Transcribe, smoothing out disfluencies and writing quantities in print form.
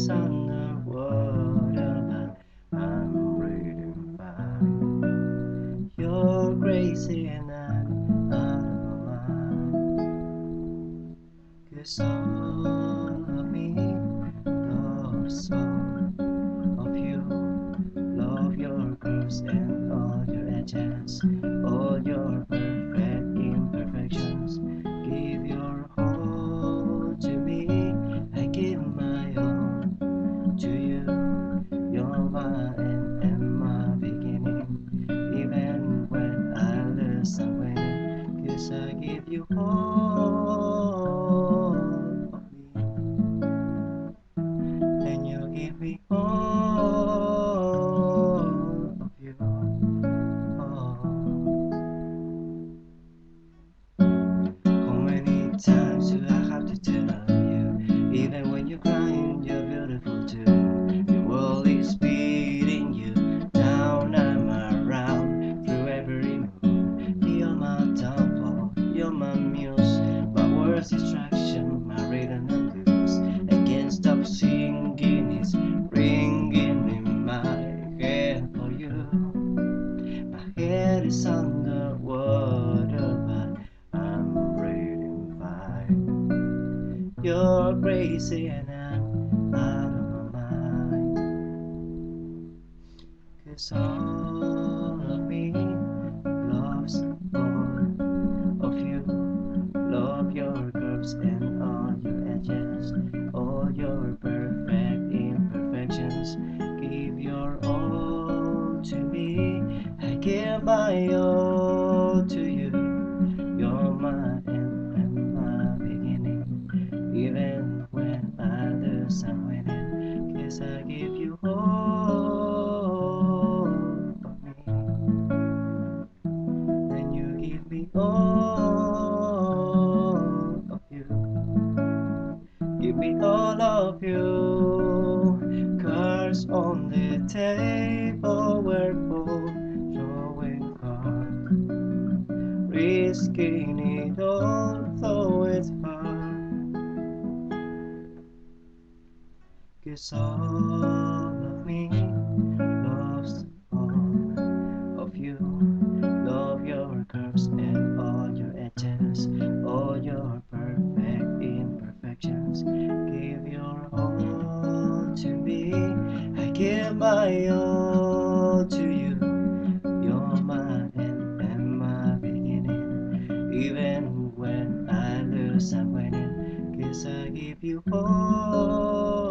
is underwater, but I'm breathing fine. You're crazy and I'm out of my mind. 'Cause all of me loves all of you. Love your curves and all your edges, all your perfect imperfections. Give your all to me, I give my all to you. You're my end and my beginning. Even when I lose, I'm winning. 'Cause I give you all of me, and you give me all of you. Oh. How many times do I have to tell you? Even when you're crying, you're beautiful too. The world is beating you down. I'm around through every move. You're my downfall, you're my muse, my worst distraction, my rhythm and blues. I can't stop singing, it's ringing in my head for you. My head is underwater, but I'm breathing fine. You're crazy and I'm out of my mind. 'Cause all of me loves all of you. Love your curves and all your edges, all your perfect imperfections. Give your all to me, I give my all to you. You're my end and my beginning. Even when I lose, I'm winning. 'Cause I give you all of me, and you give me all of you. Give me all of you. Cards on the table, we're both drawing cards, risking it all, though it's hard. 'Cause all of me loves all of you. Love your curves and all your edges, all your perfect imperfections. Give your all to me, I give my all to you. You're my end and my beginning. Even when I lose, I'm winning. 'Cause I give you all